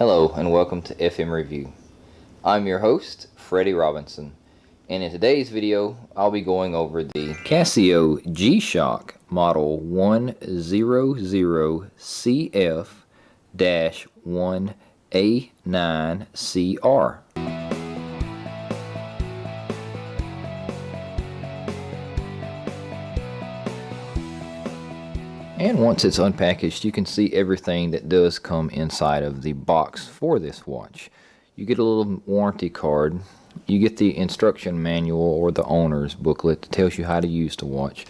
Hello and welcome to FM Review. I'm your host, Freddie Robinson, and in today's video I'll be going over the Casio G-Shock Model 100CF-1A9CR. And once it's unpackaged, you can see everything that does come inside of the box for this watch. You get a little warranty card, you get the instruction manual or the owner's booklet that tells you how to use the watch.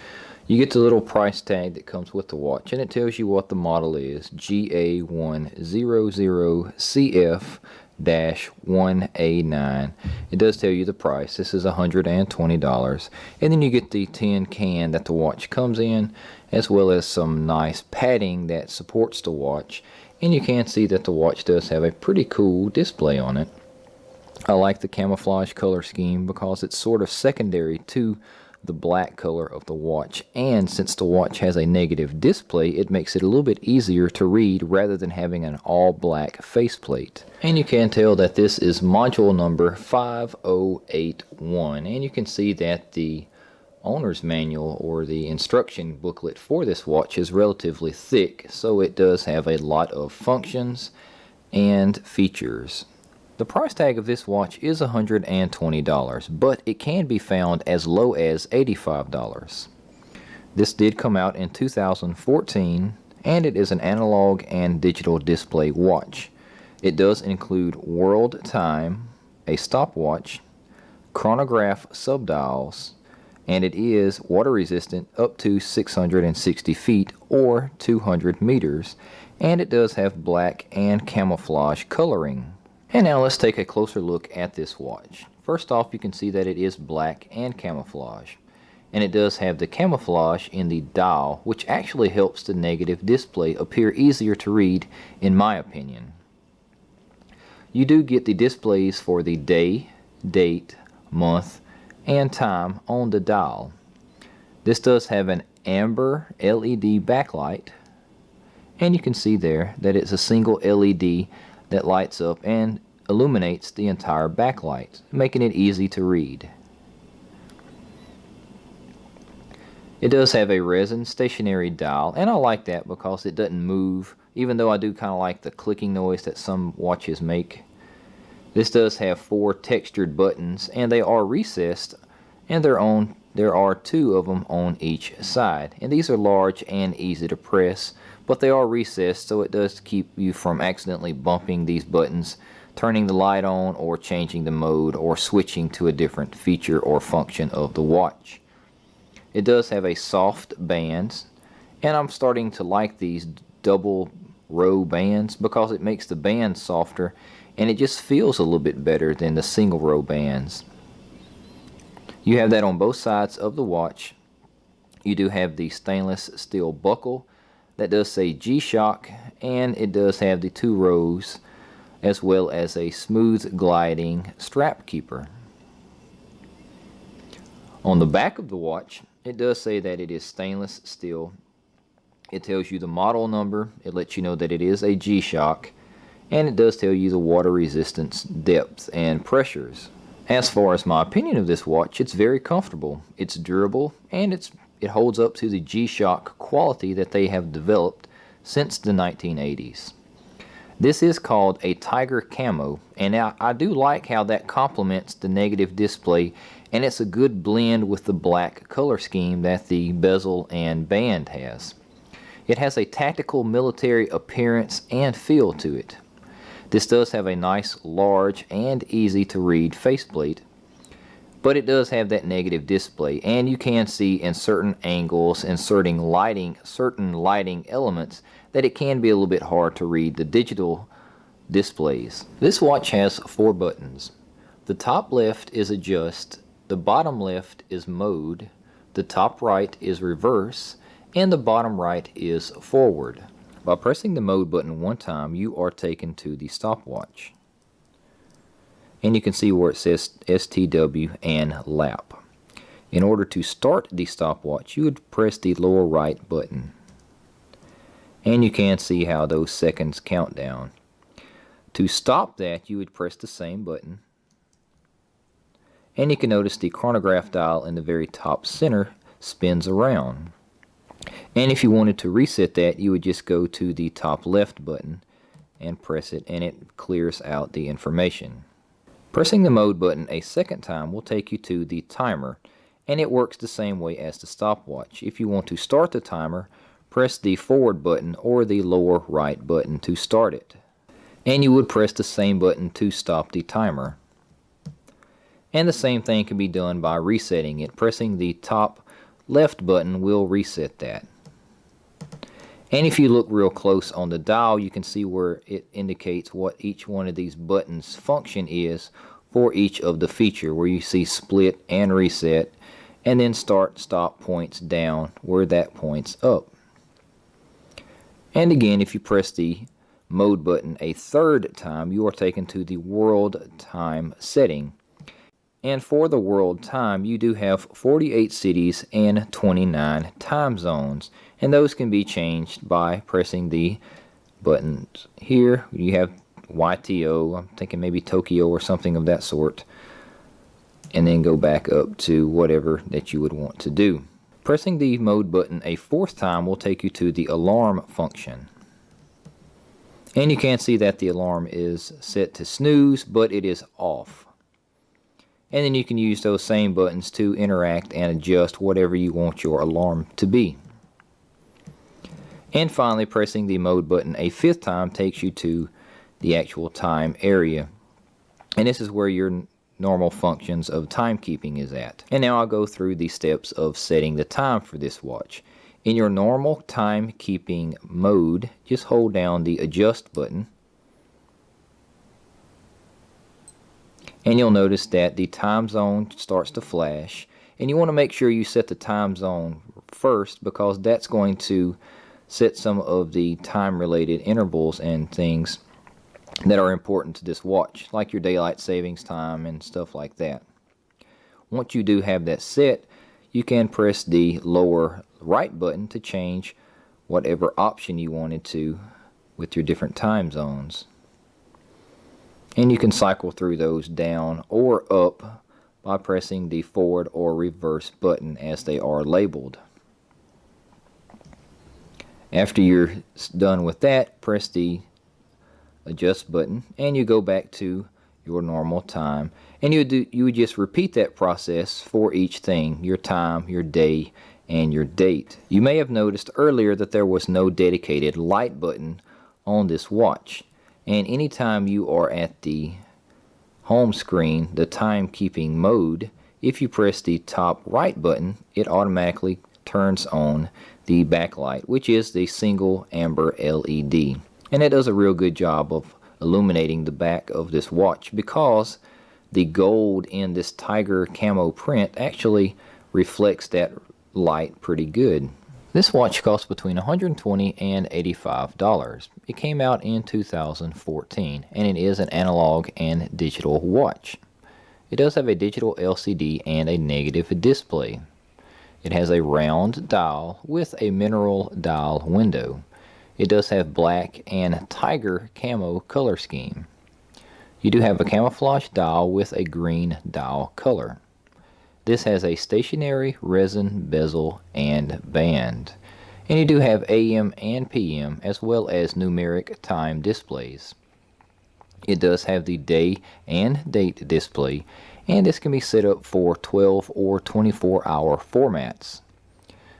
You get the little price tag that comes with the watch, and it tells you what the model is, GA100CF-1A9. It does tell you the price. This is $120. And then you get the tin can that the watch comes in, as well as some nice padding that supports the watch. And you can see that the watch does have a pretty cool display on it. I like the camouflage color scheme because it's sort of secondary to the black color of the watch, and since the watch has a negative display, it makes it a little bit easier to read rather than having an all black faceplate. And you can tell that this is module number 5081, and you can see that the owner's manual or the instruction booklet for this watch is relatively thick, so it does have a lot of functions and features. The price tag of this watch is $120, but it can be found as low as $85. This did come out in 2014, and it is an analog and digital display watch. It does include world time, a stopwatch, chronograph subdials, and it is water resistant up to 660 feet or 200 meters, and it does have black and camouflage coloring. And now let's take a closer look at this watch. First off, you can see that it is black and camouflage. And it does have the camouflage in the dial, which actually helps the negative display appear easier to read, in my opinion. You do get the displays for the day, date, month, and time on the dial. This does have an amber LED backlight. And you can see there that it's a single LED that lights up and illuminates the entire backlight, making it easy to read. It does have a resin stationary dial, and I like that because it doesn't move, even though I do kind of like the clicking noise that some watches make. This does have 4 textured buttons, and they are recessed, and there are 2 of them on each side, and these are large and easy to press, but they are recessed, so it does keep you from accidentally bumping these buttons, turning the light on, or changing the mode, or switching to a different feature or function of the watch. It does have a soft band, and I'm starting to like these double row bands because it makes the band softer, and it just feels a little bit better than the single row bands. You have that on both sides of the watch. You do have the stainless steel buckle that does say G-Shock, and it does have the 2 rows as well as a smooth gliding strap keeper. On the back of the watch, it does say that it is stainless steel. It tells you the model number, it lets you know that it is a G-Shock, and it does tell you the water resistance, depth, and pressures. As far as my opinion of this watch, it's very comfortable, it's durable, and it holds up to the G-Shock quality that they have developed since the 1980s. This is called a Tiger Camo, and I do like how that complements the negative display, and it's a good blend with the black color scheme that the bezel and band has. It has a tactical military appearance and feel to it. This does have a nice, large, and easy to read faceplate, but it does have that negative display, and you can see in certain angles and certain lighting elements that it can be a little bit hard to read the digital displays. This watch has 4 buttons. The top left is adjust, the bottom left is mode, the top right is reverse, and the bottom right is forward. By pressing the mode button one time, you are taken to the stopwatch. And you can see where it says STW and lap. In order to start the stopwatch, you would press the lower right button. And you can see how those seconds count down. To stop that, you would press the same button, and you can notice the chronograph dial in the very top center spins around. And if you wanted to reset that, you would just go to the top left button and press it, and it clears out the information. Pressing the mode button a second time will take you to the timer, and it works the same way as the stopwatch. If you want to start the timer, press the forward button or the lower right button to start it. And you would press the same button to stop the timer. And the same thing can be done by resetting it. Pressing the top left button will reset that. And if you look real close on the dial, you can see where it indicates what each one of these buttons function is for each of the feature, where you see split and reset, and then start stop points down where that points up. And again, if you press the mode button a third time, you are taken to the world time setting. And for the world time, you do have 48 cities and 29 time zones, and those can be changed by pressing the buttons here. You have YTO, I'm thinking maybe Tokyo or something of that sort, and then go back up to whatever that you would want to do. Pressing the mode button a fourth time will take you to the alarm function. And you can see that the alarm is set to snooze, but it is off. And then you can use those same buttons to interact and adjust whatever you want your alarm to be. And finally, pressing the mode button a fifth time takes you to the actual time area. And this is where your normal functions of timekeeping is at. And now I'll go through the steps of setting the time for this watch. In your normal timekeeping mode, just hold down the adjust button, and you'll notice that the time zone starts to flash, and you want to make sure you set the time zone first, because that's going to set some of the time related intervals and things that are important to this watch, like your daylight savings time and stuff like that. Once you do have that set, you can press the lower right button to change whatever option you wanted to with your different time zones. And you can cycle through those down or up by pressing the forward or reverse button as they are labeled. After you're done with that, press the adjust button and you go back to your normal time, and you would just repeat that process for each thing: your time, your day, and your date. You may have noticed earlier that there was no dedicated light button on this watch, and anytime you are at the home screen, the timekeeping mode, if you press the top right button, it automatically turns on the backlight, which is the single amber LED. And it does a real good job of illuminating the back of this watch, because the gold in this tiger camo print actually reflects that light pretty good. This watch costs between $120 and $85. It came out in 2014, and it is an analog and digital watch. It does have a digital LCD and a negative display. It has a round dial with a mineral dial window. It does have black and tiger camo color scheme. You do have a camouflage dial with a green dial color. This has a stationary resin bezel and band. And you do have AM and PM as well as numeric time displays. It does have the day and date display, and this can be set up for 12 or 24-hour formats.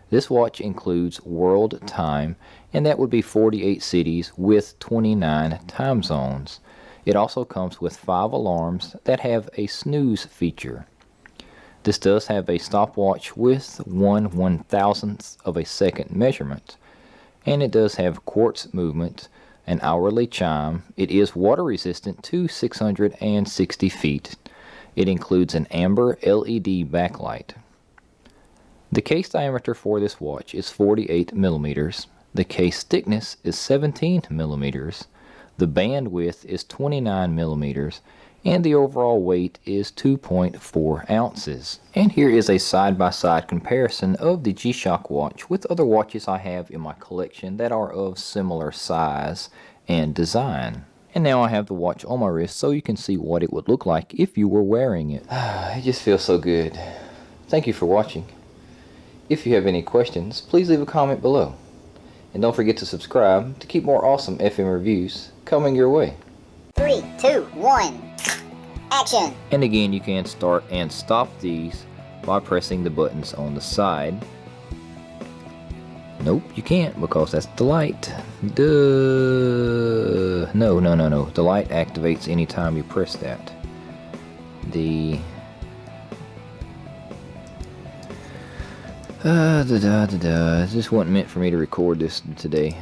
This watch includes world time, and that would be 48 cities with 29 time zones. It also comes with 5 alarms that have a snooze feature. This does have a stopwatch with 1/1000th of a second measurement, and it does have quartz movement, an hourly chime. It is water resistant to 660 feet. It includes an amber LED backlight. The case diameter for this watch is 48 millimeters. The case thickness is 17 millimeters. The band width is 29 millimeters. And the overall weight is 2.4 ounces. And here is a side-by-side comparison of the G-Shock watch with other watches I have in my collection that are of similar size and design. And now I have the watch on my wrist so you can see what it would look like if you were wearing it. It just feels so good. Thank you for watching. If you have any questions, please leave a comment below. And don't forget to subscribe to keep more awesome FM reviews coming your way. 3, 2, 1, action! And again, you can start and stop these by pressing the buttons on the side. Nope, you can't because that's the light. Duh. No. The light activates anytime you press that. This wasn't meant for me to record this today.